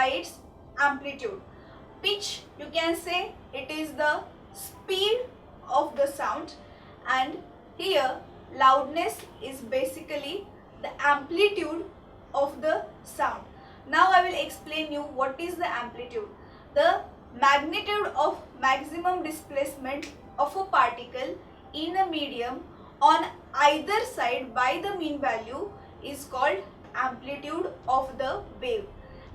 by its amplitude. Pitch, you can say it is the speed of the sound, and here loudness is basically the amplitude of the sound. Now I will explain you what is the amplitude. The magnitude of maximum displacement of a particle in a medium on either side by the mean value is called amplitude of the wave,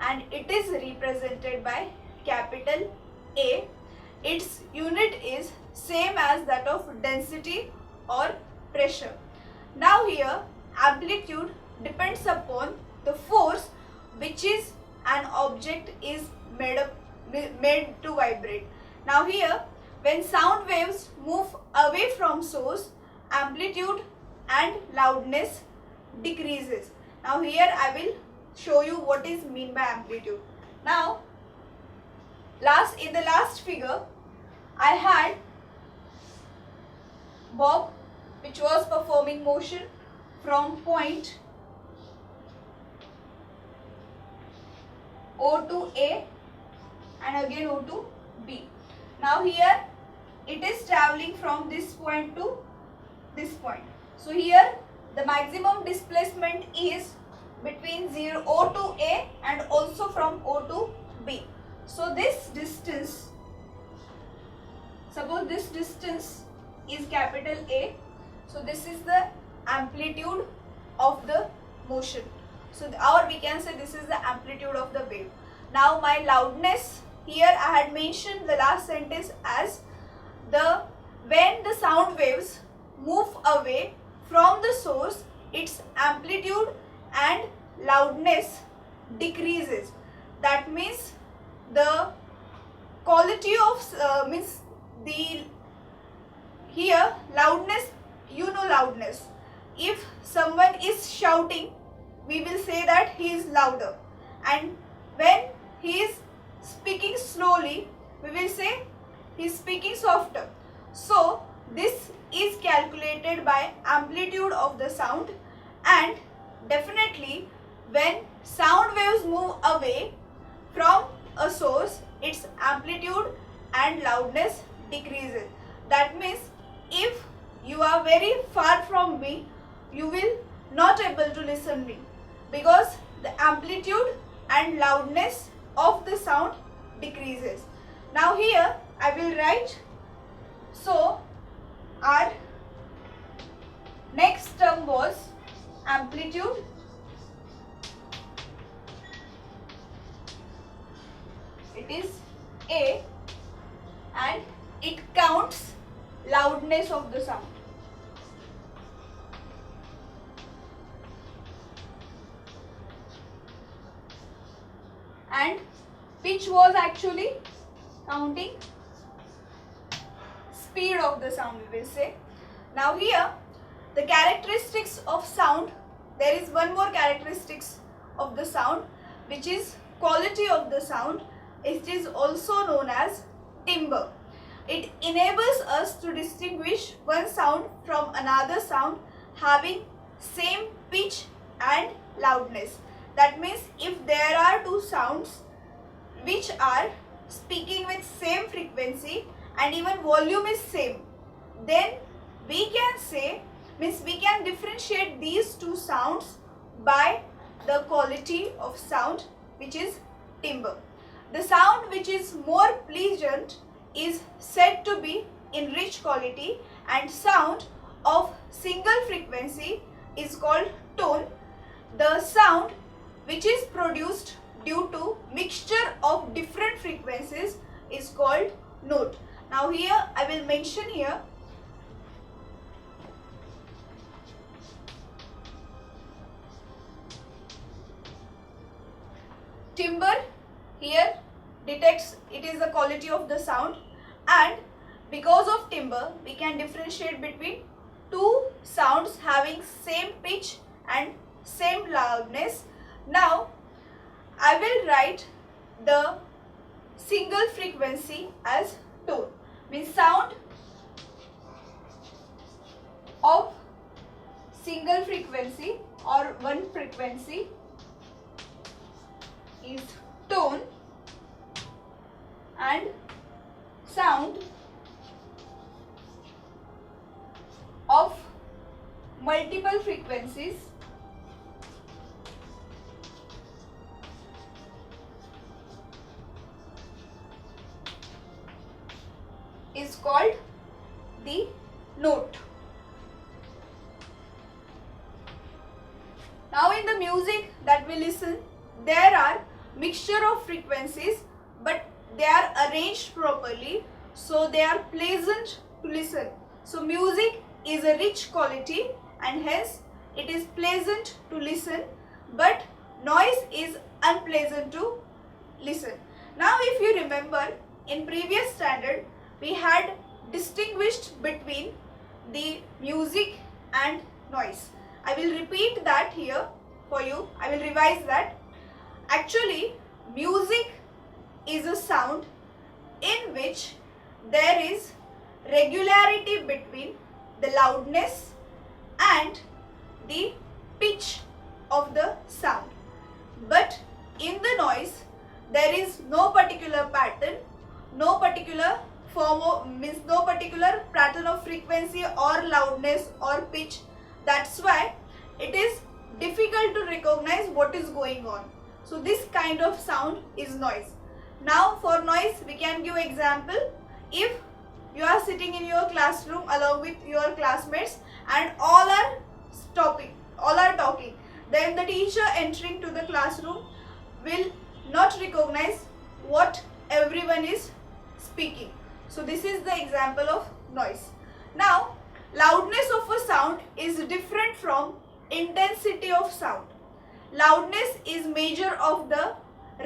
and it is represented by capital A. Its unit is same as that of density or pressure. Now here amplitude depends upon the force which is an object is made to vibrate. Now here when sound waves move away from source, amplitude and loudness decreases. Now here I will show you what is mean by amplitude. Now in the last figure I had Bob which was performing motion from point O to A and again O to B. Now here it is traveling from this point to this point. So here the maximum displacement is between O to A and also from O to B. So this distance, suppose this distance is capital A. So this is the amplitude of the motion. So or we can say this is the amplitude of the wave. Now my loudness, here I had mentioned the last sentence as when the sound waves move away from the source, its amplitude and loudness decreases. That means the quality of here loudness, you know loudness. If someone is shouting, we will say that he is louder, and when he is speaking slowly, we will say he is speaking softer. So this is calculated by amplitude of the sound, and definitely when sound waves move away from a source, its amplitude and loudness decreases. That means if you are very far from me, you will not able to listen me, because the amplitude and loudness of the sound decreases. Now here I will write, so our next term was amplitude it is A, and it counts loudness of the sound. And pitch was actually counting speed of the sound, we will say. Now here the characteristics of sound, there is one more characteristics of the sound which is quality of the sound. It is also known as timbre. It enables us to distinguish one sound from another sound having same pitch and loudness. That means if there are two sounds which are speaking with same frequency and even volume is same, then we can say, means we can differentiate these two sounds by the quality of sound which is timbre. The sound which is more pleasant is said to be in rich quality, and sound of single frequency is called tone. The sound which is produced due to mixture of different frequencies is called note. Now here I will mention here timbre. Here detects it is the quality of the sound, and because of timbre we can differentiate between two sounds having same pitch and same loudness. Now I will write the single frequency as tone, means sound of single frequency or one frequency is tone. tone and sound of multiple frequencies is called the note. Now in the music that we listen, there are mixture of frequencies, but they are arranged properly, so they are pleasant to listen. So music is a rich quality and hence it is pleasant to listen, but noise is unpleasant to listen. Now if you remember, in previous standard we had distinguished between the music and noise. I will repeat that here for you. I will revise that. Actually, music is a sound in which there is regularity between the loudness and the pitch of the sound. But in the noise, there is no particular pattern, no particular no particular pattern of frequency or loudness or pitch. That's why it is difficult to recognize what is going on. So this kind of sound is noise. Now for noise we can give example. If you are sitting in your classroom along with your classmates and all are talking, then the teacher entering to the classroom will not recognize what everyone is speaking. So this is the example of noise. Now loudness of a sound is different from intensity of sound. Loudness is measure of the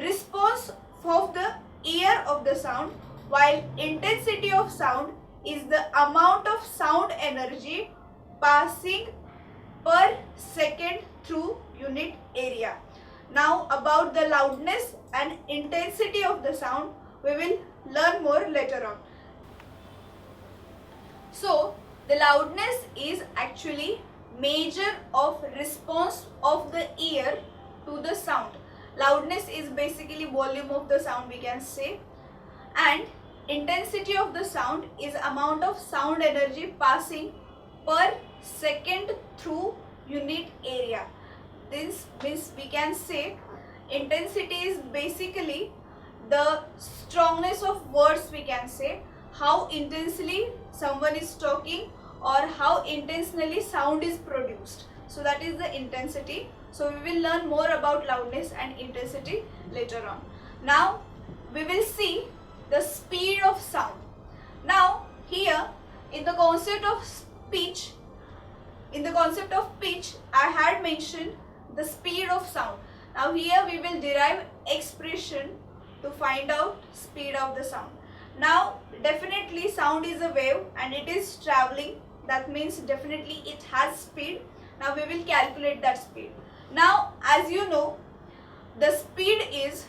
response of the ear of the sound, while intensity of sound is the amount of sound energy passing per second through unit area. Now about the loudness and intensity of the sound we will learn more later on. So the loudness is actually measure of response of the ear to the sound. Loudness is basically volume of the sound, we can say, and intensity of the sound is amount of sound energy passing per second through unit area. This means we can say intensity is basically the strongness of words, we can say, how intensely someone is talking or how intensely sound is produced. So that is the intensity. So we will learn more about loudness and intensity later on. Now we will see the speed of sound. Now here in the concept of pitch, I had mentioned the speed of sound. Now here we will derive expression to find out speed of the sound. Now definitely sound is a wave and it is traveling. That means definitely it has speed. Now we will calculate that speed. Now as you know, the speed is,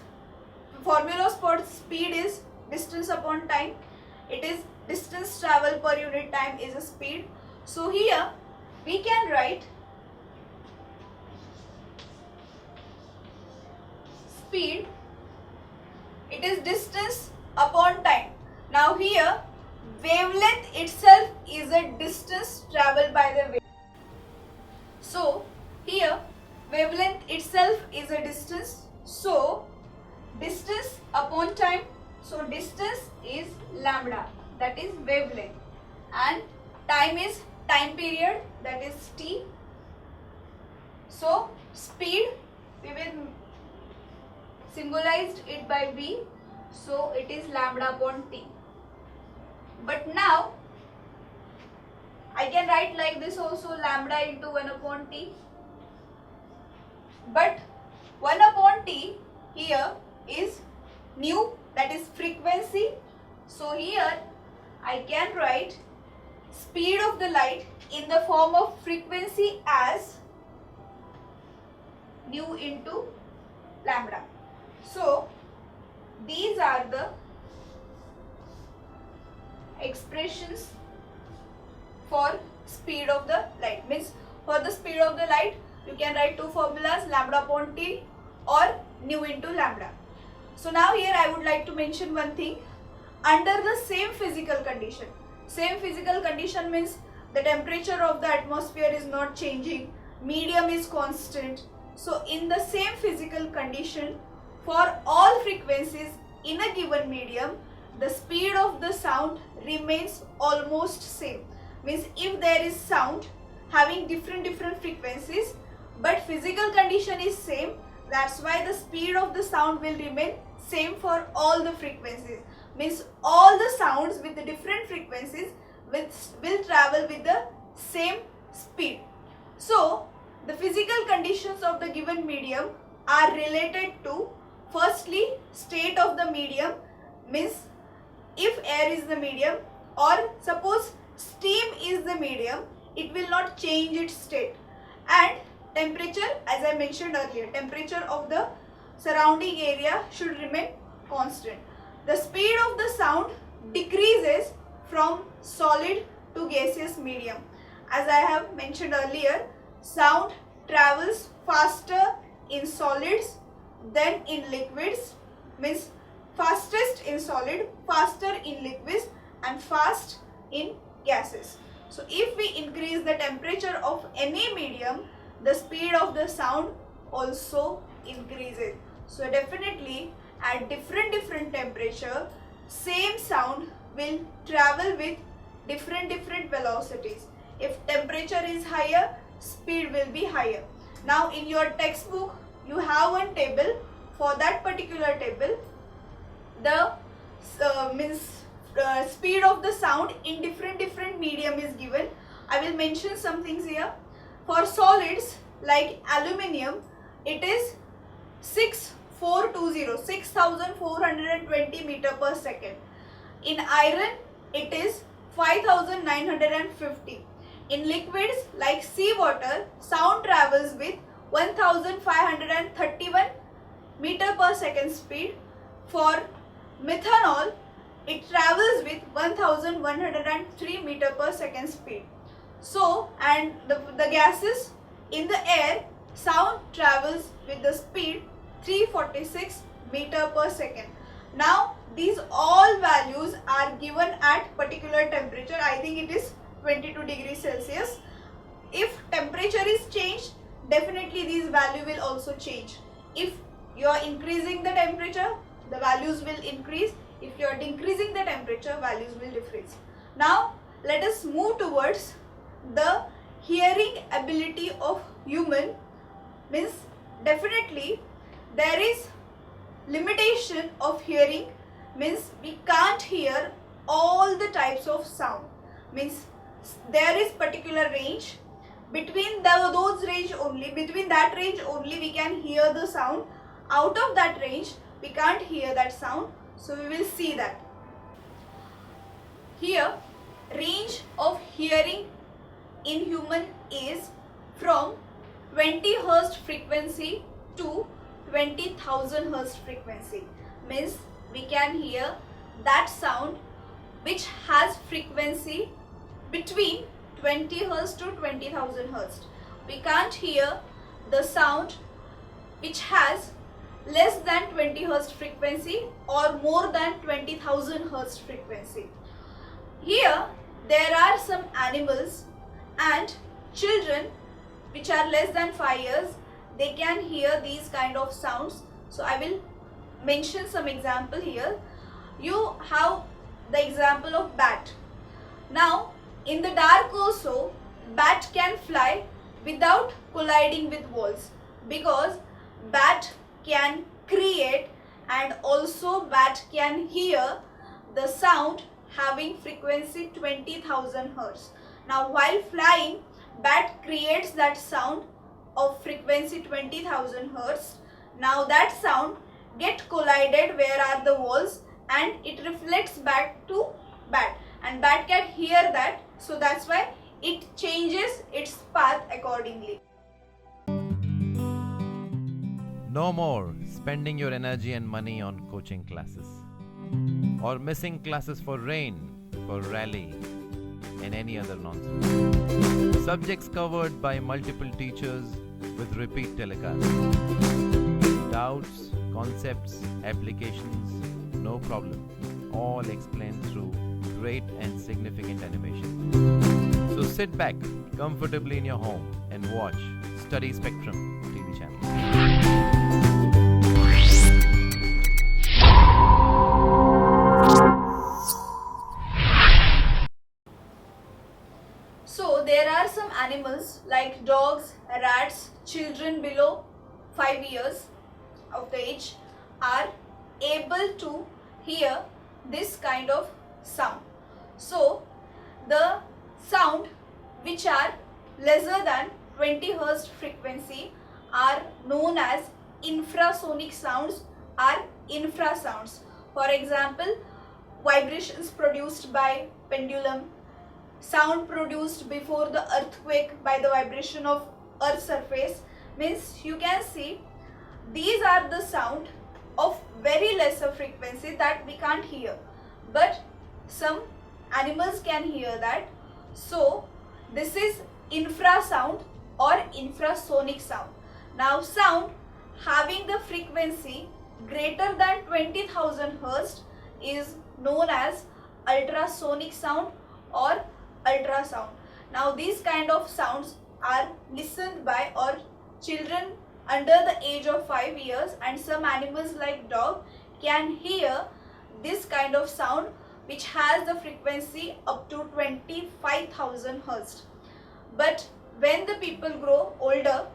formulas for speed is distance upon time. It is distance travel per unit time is a speed. So here we can write speed, it is distance upon time. Now here wavelength itself is a distance traveled by the wave. So here wavelength itself is a distance. So distance upon time. So distance is lambda, that is wavelength, and time is time period, that is t. So speed we will symbolized it by v. So it is lambda upon t. But now I can write like this also, lambda into 1 upon t. But 1 upon t here is nu, that is frequency. So here I can write speed of the light in the form of frequency as nu into lambda. So these are the expressions for speed of the light. Means for the speed of the light you can write two formulas, lambda upon t or nu into lambda. So now here I would like to mention one thing. Under the same physical condition means the temperature of the atmosphere is not changing, medium is constant. So in the same physical condition, for all frequencies in a given medium, the speed of the sound remains almost same. Means if there is sound having different frequencies, but physical condition is same, that's why the speed of the sound will remain same for all the frequencies. Means all the sounds with the different frequencies will travel with the same speed. So the physical conditions of the given medium are related to, firstly, state of the medium, means if air is the medium, or suppose steam is the medium, it will not change its state. And temperature, as I mentioned earlier, temperature of the surrounding area should remain constant. The speed of the sound decreases from solid to gaseous medium. As I have mentioned earlier, sound travels faster in solids than in liquids, means fastest in solid, faster in liquids, and fast in gases. So if we increase the temperature of any medium, the speed of the sound also increases. So definitely at different temperature, same sound will travel with different velocities. If temperature is higher, speed will be higher. Now in your textbook you have one table. For that particular table, the speed of the sound in different medium is given. I will mention some things here. For solids like aluminium, it is 6420 meter per second. In iron, it is 5950. In liquids like seawater, sound travels with 1531 meter per second speed. For methanol, it travels with 1103 meter per second speed. So, and the gases, in the air, sound travels with the speed 346 meter per second. Now these all values are given at particular temperature. I think it is 22 degrees Celsius. If temperature is changed, definitely these value will also change. If you are increasing the temperature, the values will increase. If you are decreasing the temperature, values will decrease. Now let us move towards the hearing ability of human. Means definitely there is limitation of hearing, means we can't hear all the types of sound. Means there is particular range, between those range only, between that range only we can hear the sound. Out of that range we can't hear that sound. So we will see that. Here range of hearing in human is from 20 Hz frequency to 20,000 Hz frequency. Means we can hear that sound which has frequency between 20 Hz to 20,000 Hz. We can't hear the sound which has less than 20 Hz frequency or more than 20,000 Hz frequency. Here there are some animals and children which are less than 5 years, they can hear these kind of sounds. So I will mention some example here. You have the example of bat. Now in the dark also, bat can fly without colliding with walls, because bat can create and also bat can hear the sound having frequency 20,000 Hz. Now while flying, bat creates that sound of frequency 20,000 Hz. Now that sound get collided where are the walls and it reflects back to bat, and bat can hear that. So that's why it changes its path accordingly. No more spending your energy and money on coaching classes or missing classes for rain, for rally and any other nonsense. Subjects covered by multiple teachers with repeat telecasts. Doubts, Concepts, applications, no problem. All explained through great and significant animation. So sit back comfortably in your home and watch Study Spectrum TV channel. So there are some animals like dogs, rats, children below 5 years of the age are able to hear this kind of sound. So the sound which are lesser than 20 Hz frequency are known as infrasonic sounds or infrasounds. For example, vibrations produced by pendulum, sound produced before the earthquake by the vibration of earth's surface. Means you can see these are the sound of very lesser frequency that we can't hear, but some animals can hear that. So this is infrasound or infrasonic sound. Now sound having the frequency greater than 20,000 Hz is known as ultrasonic sound or ultrasound. Now these kind of sounds are listened by or children under the age of 5 years, and some animals like dog can hear this kind of sound which has the frequency up to 25,000 Hz. But when the people grow older,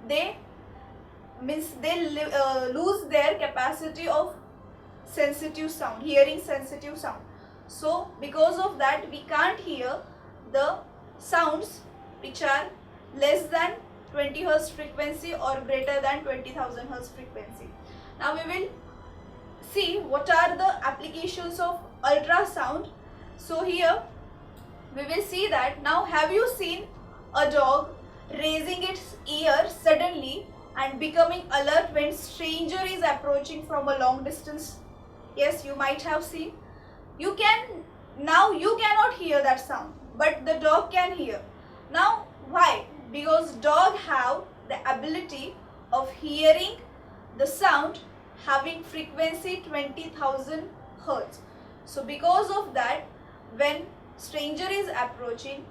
they lose their capacity of sensitive sound, hearing sensitive sound. So because of that we can't hear the sounds which are less than 20 Hz frequency or greater than 20,000 Hz frequency. Now we will see what are the applications of ultrasound. So here we will see that. Now have you seen a dog raising its ear suddenly and becoming alert when stranger is approaching from a long distance? Yes, you might have seen. You cannot hear that sound, but the dog can hear. Now why? Because dog have the ability of hearing the sound having frequency 20,000 Hz. So because of that, when stranger is approaching,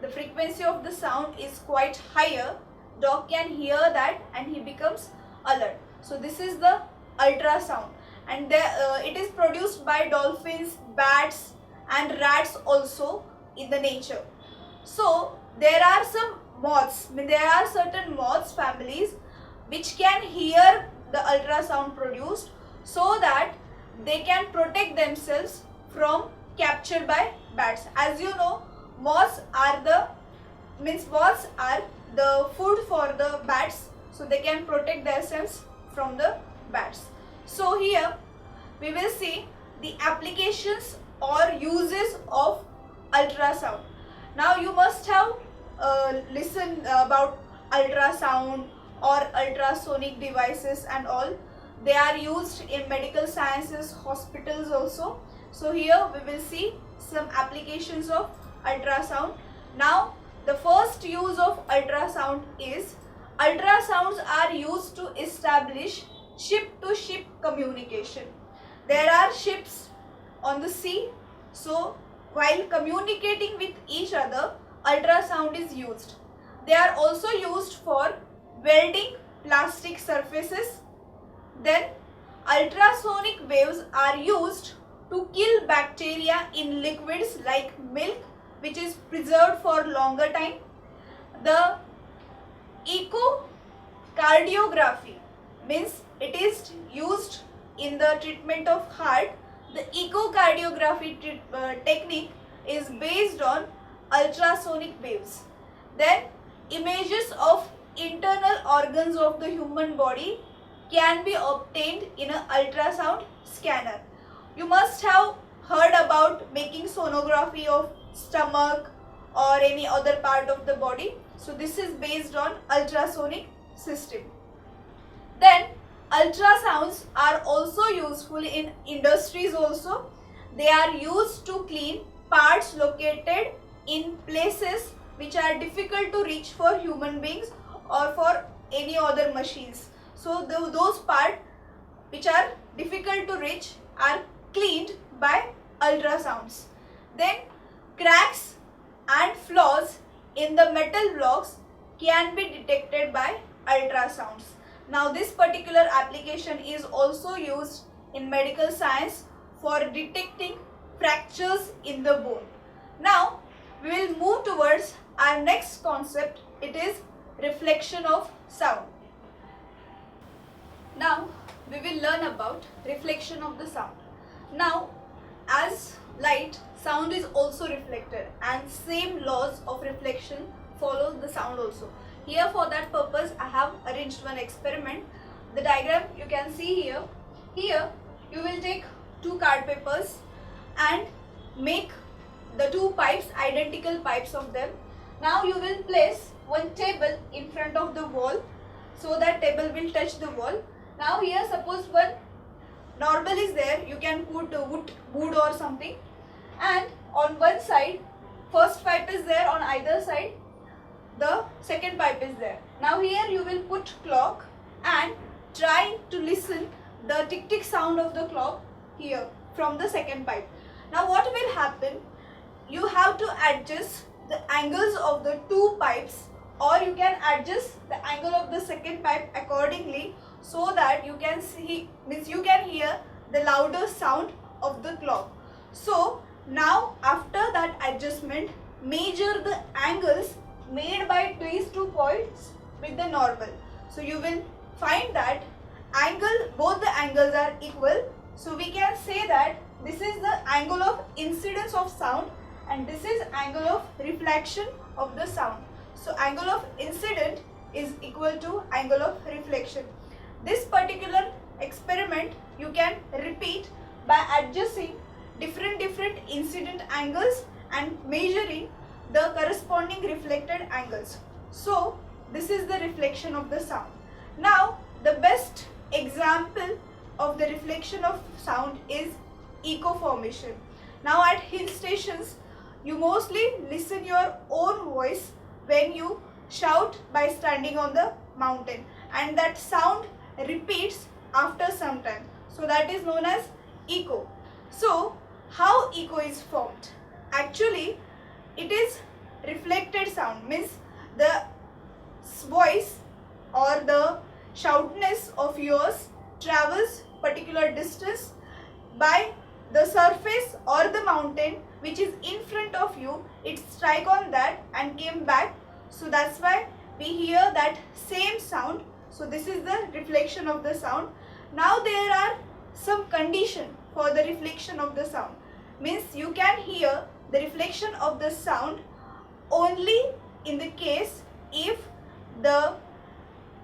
the frequency of the sound is quite higher. Dog can hear that and he becomes alert. So this is the ultrasound, and it is produced by dolphins, bats and rats also in the nature. So there are some moths, there are certain moths families which can hear the ultrasound produced, so that they can protect themselves from capture by bats. As you know, moths are the food for the bats, so they can protect themselves from the bats. So here we will see the applications or uses of ultrasound. Now you must have listened about ultrasound or ultrasonic devices and all. They are used in medical sciences, hospitals also. So here we will see some applications of ultrasound. Now the first use of ultrasound is ultrasounds are used to establish ship-to-ship communication. There are ships on the sea, so while communicating with each other, ultrasound is used. They are also used for welding plastic surfaces. Then ultrasonic waves are used to kill bacteria in liquids like milk, which is preserved for longer time. The echocardiography means it is used in the treatment of heart. The echocardiography technique is based on ultrasonic waves. Then images of internal organs of the human body can be obtained in an ultrasound scanner. You must have heard about making sonography of stomach or any other part of the body. So this is based on ultrasonic system. Then ultrasounds are also useful in industries also. They are used to clean parts located in places which are difficult to reach for human beings or for any other machines. So those parts which are difficult to reach are cleaned by ultrasounds. Then cracks and flaws in the metal blocks can be detected by ultrasounds. Now this particular application is also used in medical science for detecting fractures in the bone. Now we will move towards our next concept. It is reflection of sound. Now we will learn about reflection of the sound. Now as light, sound is also reflected and same laws of reflection follows the sound also. Here for that purpose I have arranged one experiment. The diagram you can see here. Here you will take two card papers and make the two pipes, identical pipes of them. Now you will place one table in front of the wall, so that table will touch the wall. Now here suppose one normal is there, you can put wood or something, and on one side first pipe is there, on either side the second pipe is there. Now here you will put clock and try to listen the tick tick sound of the clock here from the second pipe. Now what will happen, you have to adjust the angles of the two pipes, or you can adjust the angle of the second pipe accordingly, so that you can see, means you can hear the louder sound of the clock. So now after that adjustment, measure the angles made by these 2 points with the normal. So you will find that both the angles are equal. So we can say that this is the angle of incidence of sound and this is angle of reflection of the sound. So angle of incident is equal to angle of reflection. This particular experiment you can repeat by adjusting different incident angles and measuring the corresponding reflected angles. So this is the reflection of the sound. Now the best example of the reflection of sound is echo formation. Now at hill stations you mostly listen your own voice when you shout by standing on the mountain, and that sound repeats after some time. So that is known as echo. So how echo is formed? Actually it is reflected sound, means the voice or the shoutness of yours travels particular distance by the surface or the mountain which is in front of you, it strike on that and came back. So that's why we hear that same sound. So this is the reflection of the sound. Now there are some condition for the reflection of the sound, means you can hear the reflection of the sound only in the case if the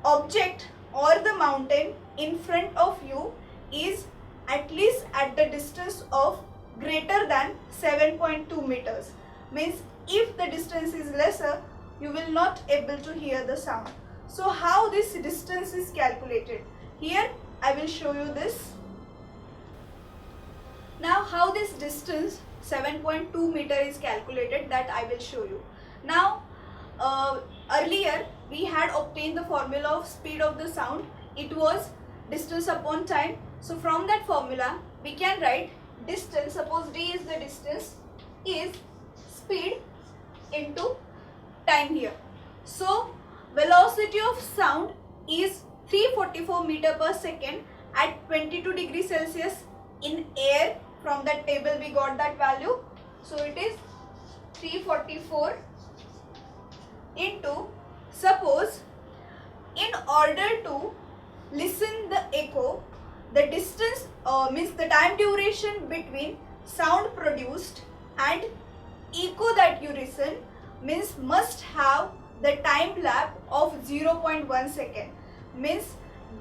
object or the mountain in front of you is at least at the distance of greater than 7.2 meters. Means if the distance is lesser, you will not able to hear the sound. So how this distance is calculated? Here I will show you this. Now how this distance 7.2 meter is calculated, that I will show you. Now earlier we had obtained the formula of speed of the sound. It was distance upon time. So from that formula we can write distance, suppose d is the distance, is speed into time here. So velocity of sound is 344 meter per second at 22 degrees Celsius in air. From that table we got that value. So it is 344 into, suppose in order to listen the echo, the distance means the time duration between sound produced and echo that you listen, means must have the time lapse of 0.1 second. Means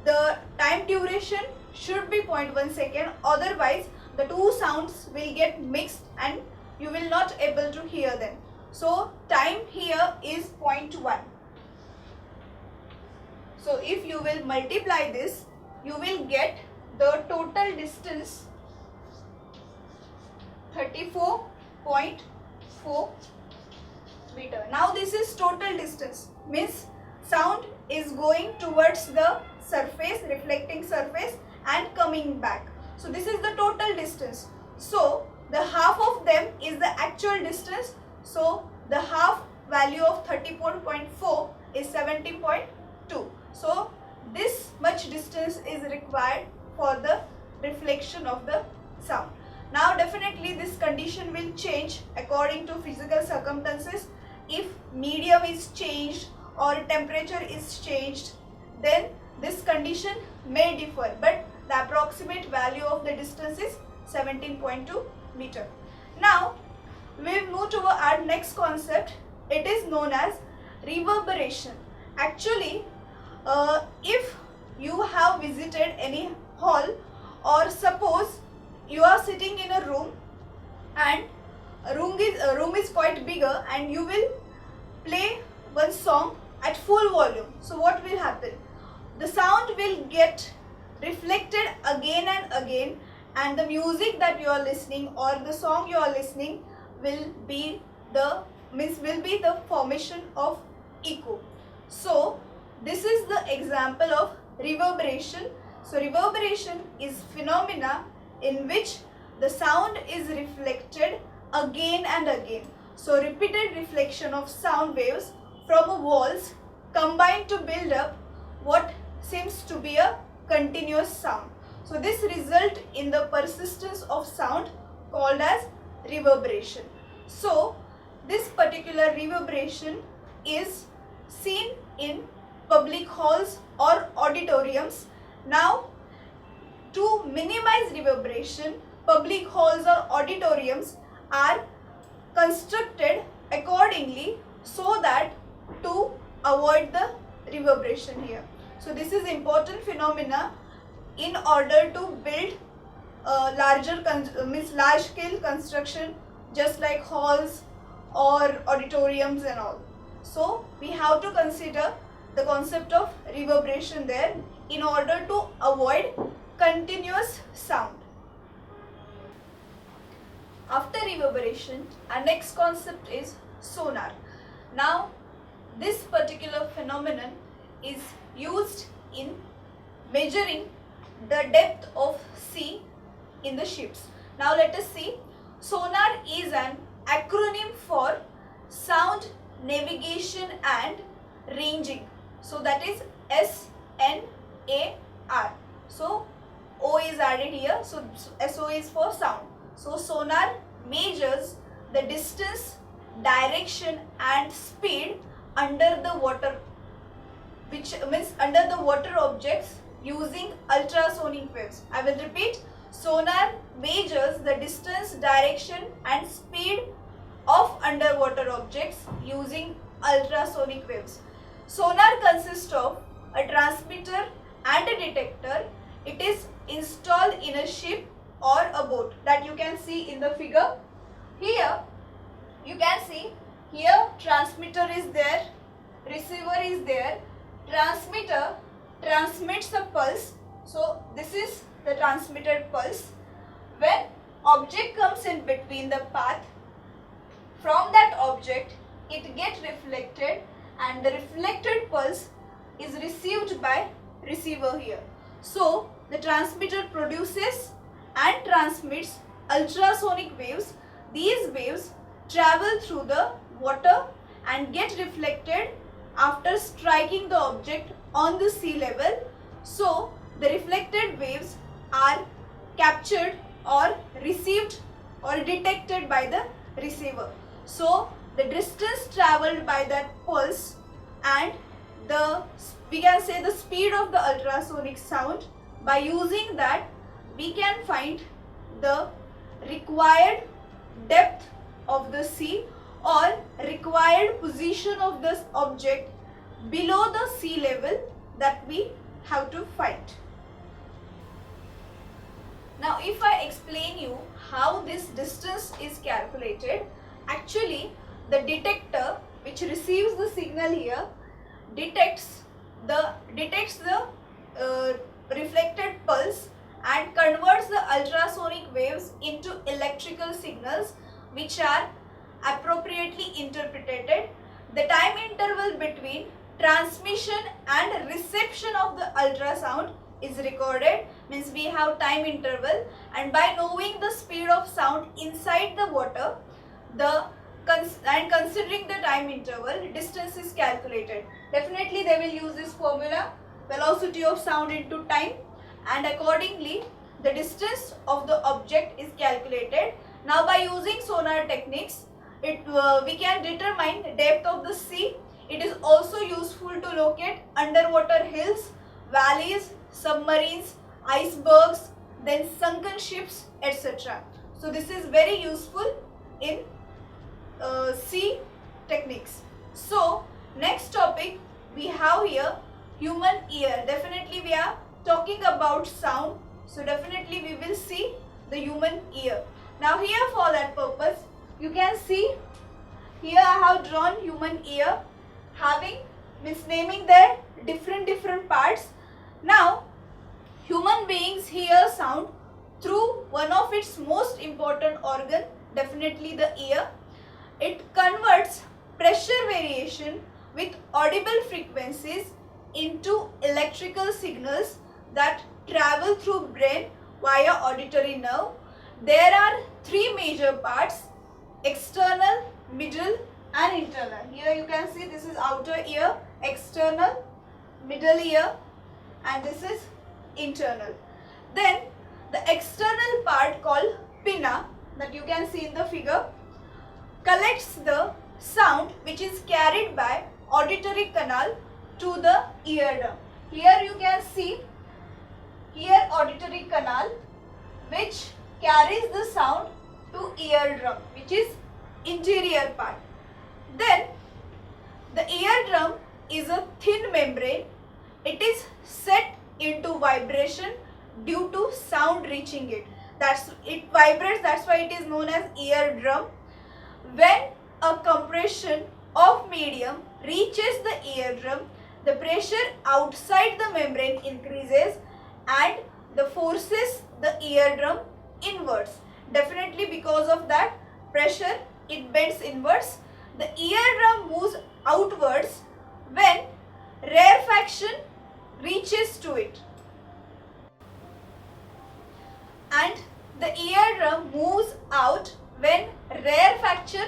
the time duration should be 0.1 second, otherwise the two sounds will get mixed and you will not able to hear them. So time here is 0.1. So if you will multiply this, you will get the total distance 34.4 meter. Now this is total distance, means sound is going towards the surface, reflecting surface, and coming back. So this is the total distance. So the half of them is the actual distance. So the half value of 34.4 is 70.2. So this much distance is required for the reflection of the sound. Now definitely this condition will change according to physical circumstances. If medium is changed or temperature is changed, then this condition may differ, but the approximate value of the distance is 17.2 meter. Now we will move to our next concept. It is known as reverberation. Actually, if you have visited any hall, or suppose you are sitting in a room and room is quite bigger, and you will play one song at full volume. So what will happen? The sound will get reflected again and again, and the music that you are listening or the song you are listening will be the formation of echo. So this is the example of reverberation. So reverberation is phenomena in which the sound is reflected again and again. So repeated reflection of sound waves from walls combine to build up what seems to be a continuous sound. So this result in the persistence of sound called as reverberation. So this particular reverberation is seen in public halls or auditoriums. Now, to minimize reverberation, public halls or auditoriums are constructed accordingly so that to avoid the reverberation here. So this is important phenomena in order to build large scale construction, just like halls or auditoriums and all. So we have to consider the concept of reverberation there in order to avoid continuous sound. After reverberation, our next concept is sonar. Now this particular phenomenon is used in measuring the depth of sea in the ships. Now let us see. Sonar is an acronym for sound navigation and ranging. So that is SNAR. So O is added here. So SO is for sound. So sonar measures the distance, direction and speed under the water, which means under the water objects, using ultrasonic waves. I will repeat. Sonar measures the distance, direction and speed of underwater objects using ultrasonic waves. Sonar consists of a transmitter and a detector. It is installed in a ship or a boat, that you can see in the figure. Here you can see, here transmitter is there, receiver is there. Transmitter transmits a pulse. So this is the transmitted pulse. When object comes in between the path, from that object it gets reflected, and the reflected pulse is received by receiver here. So the transmitter produces and transmits ultrasonic waves. These waves travel through the water and get reflected after striking the object on the sea level. So the reflected waves are captured or received or detected by the receiver. So the distance traveled by that pulse and we can say the speed of the ultrasonic sound, by using that we can find the required depth of the sea or required position of this object below the sea level that we have to find. Now if I explain you how this distance is calculated, actually the detector which receives the signal here detects the reflected pulse and converts the ultrasonic waves into electrical signals, which are appropriately interpreted. The time interval between transmission and reception of the ultrasound is recorded, means we have time interval, and by knowing the speed of sound inside the water, and considering the time interval, distance is calculated. Definitely they will use this formula, velocity of sound into time, and accordingly the distance of the object is calculated. Now by using sonar techniques, we can determine the depth of the sea. It is also useful to locate underwater hills, valleys, submarines, icebergs, then sunken ships, etc. So this is very useful in sea techniques. So next topic we have here human ear. Definitely we are talking about sound, so definitely we will see the human ear. Now here for that purpose, you can see here I have drawn human ear, having naming their different parts. Now human beings hear sound through one of its most important organ, definitely the ear. It converts pressure variation with audible frequencies into electrical signals that travel through brain via auditory nerve. There are three major parts: external, middle and internal. Here you can see this is outer ear, external, middle ear, and this is internal. Then the external part called pinna, that you can see in the figure, collects the sound which is carried by auditory canal to the eardrum. Here you can see here auditory canal which carries the sound to eardrum, which is interior part. Then the eardrum is a thin membrane. It is set into vibration due to sound reaching it. It vibrates, that's why it is known as eardrum. When a compression of medium reaches the eardrum, the pressure outside the membrane increases and the forces the eardrum inwards. Definitely because of that pressure, it bends inwards. The eardrum moves outwards when rarefaction reaches to it, and the eardrum moves out when rarefaction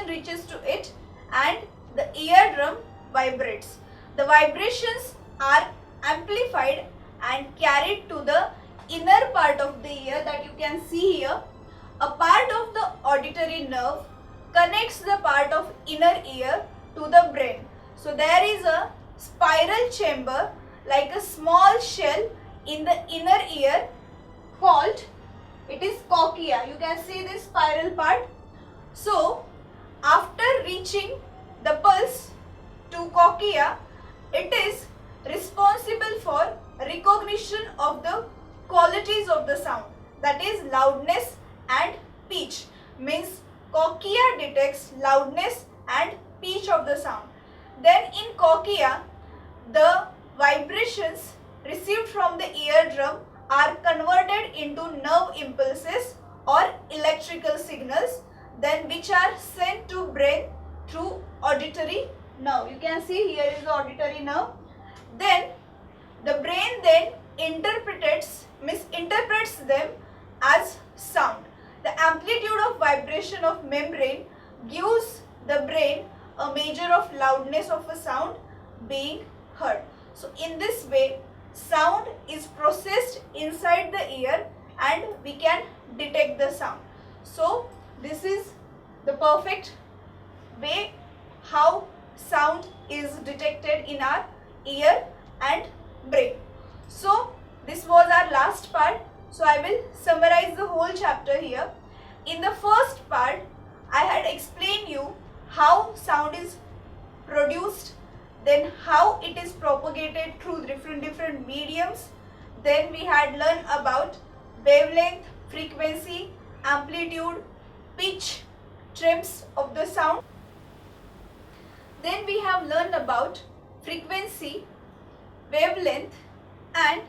reaches to it, and the eardrum vibrates. The vibrations are amplified and carried to the inner part of the ear, that you can see here. A part of the auditory nerve connects the part of inner ear to the brain. So there is a spiral chamber like a small shell in the inner ear called, it is cochlea. You can see this spiral part. So after reaching the pulse to cochlea, it is responsible for recognition of the qualities of the sound, that is loudness and pitch. Means cochlea detects loudness and pitch of the sound. Then in cochlea, the vibrations received from the eardrum are converted into nerve impulses or electrical signals, then which are sent to brain through auditory nerve. You can see here is the auditory nerve. Then the brain then misinterprets them as sound. The amplitude of vibration of membrane gives the brain a measure of loudness of a sound being heard. So in this way, sound is processed inside the ear and we can detect the sound. So this is the perfect way how sound is detected in our ear and brain. So this was our last part. So I will summarize the whole chapter here. In the first part, I had explained you how sound is produced, then how it is propagated through different mediums. Then we had learned about wavelength, frequency, amplitude, pitch, trims of the sound. Then we have learned about frequency, wavelength, and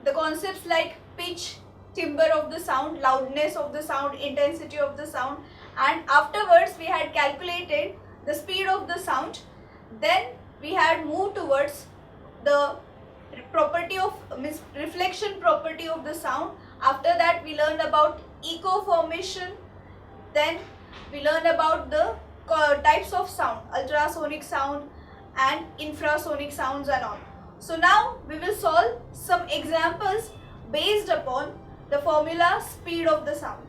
the concepts like pitch, timbre of the sound, loudness of the sound, intensity of the sound, and afterwards we had calculated the speed of the sound. Then we had moved towards the property of means reflection property of the sound. After that we learned about echo formation. Then we learned about the types of sound, ultrasonic sound and infrasonic sounds and all. So now we will solve some examples based upon the formula speed of the sound.